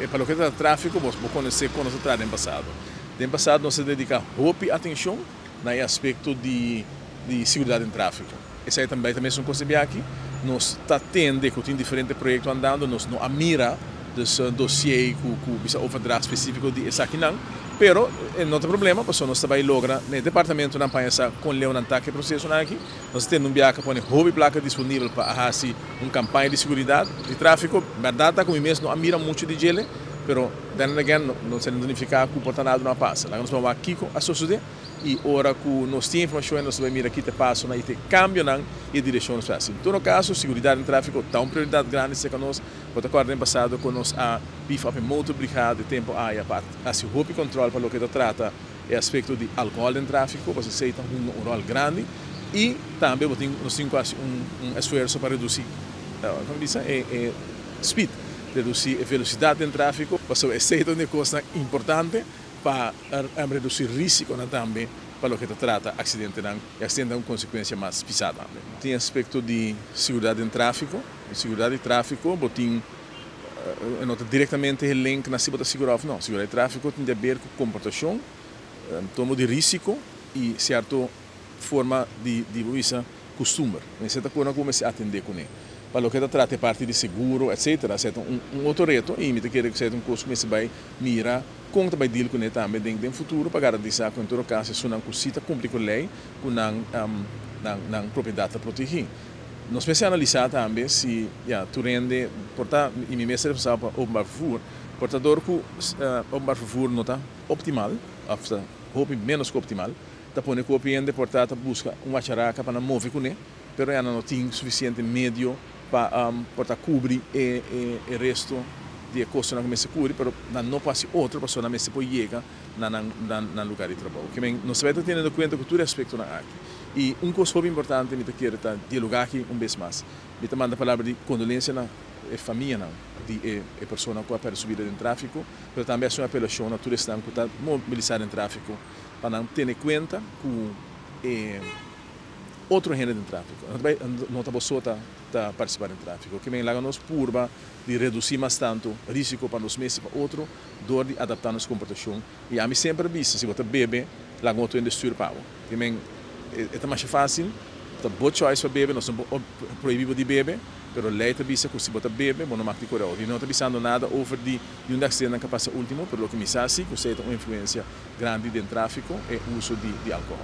para o que é tráfico, vamos conhecer quando se trata no passado. No passado, nós se dedica muita atenção no aspecto de segurança em tráfego. Essa é também é uma coisa aqui. Nós estamos tendo com diferentes projetos andando, nós não mira desse dossiê que o overdraft específico de essa aqui não. Pero não tem problema, porque nós também logra no departamento não pensa com o ataque processo aqui. Nós temos viaca para hobby placa disponível para fazer uma campanha de segurança de tráfego. Verdade, como mesmo não mira muito de gele, pero then again não se identifica que o portanado não passa. Nós vamos aqui com a sociedade e ora que nós temos informação nós vamos mirar aqui te passa na te cambio não e direção nos faz. Então no caso segurança em tráfego está uma prioridade grande se conosco. Pode acordar no passado com nós a beef up motor brigada de tempo a parte assim o controle para o que trata é aspecto de álcool em tráfego, você aceita um rol grande e também nós temos quase esforço para reduzir como diz speed, reduzir a velocidade em tráfego, você aceita uma coisa importante para reduzir risco também para o que trata acidente e acidente é uma consequência mais pesada. Tem aspecto de segurança em tráfego, segurança de tráfego, tem diretamente o link na cima da segurança. Não, segurança de tráfego tem a ver com comportação, tomo de risco e certa forma de costume. Você está como se atender com ele. Para o que trata parte de seguro, etc. É um outro reto e me quer que seja um curso que você vai mirar como vai deal com ele também no futuro para garantir que em todo caso se não cosita cumprir com a lei com a propriedade protegida. Nós precisamos analisar também se tu rende portar e me mesmo responsável para open favor portador que open favor não está optimal, ou menos que optimal, está pondo que o cliente portar busca uma characa para mover com ele, pero já não tem suficiente meio para cobrir o resto de custo que se cobrir, pero não passa outra pessoa que se pode chegar no lugar de trabalho. Que nós devemos ter em conta que todo aspecto aqui. E coisa muito importante que eu quero dialogar aqui vez mais. Eu mando a palavra de condolência na família de pessoa que vai subir no tráfego, mas também é uma apelação a todos que estão mobilizados no tráfego para ter em conta que outro gênero de tráfego. Não está só a participar em tráfego. Que lá nos purba de reduzir mais tanto risco para nós mesmos para outro, dor de adaptar nossa comportação. E a mim sempre visto, se você bebe, lá não tem destruir pau. Que é mais fácil, está boa choice para beber, nós não proibimos de beber, mas a lei está vista que se você bebe, não marca correto. E não está visando nada over de acidente que passa último, pelo que me sabe, que você tem uma influência grande no tráfego e uso de álcool.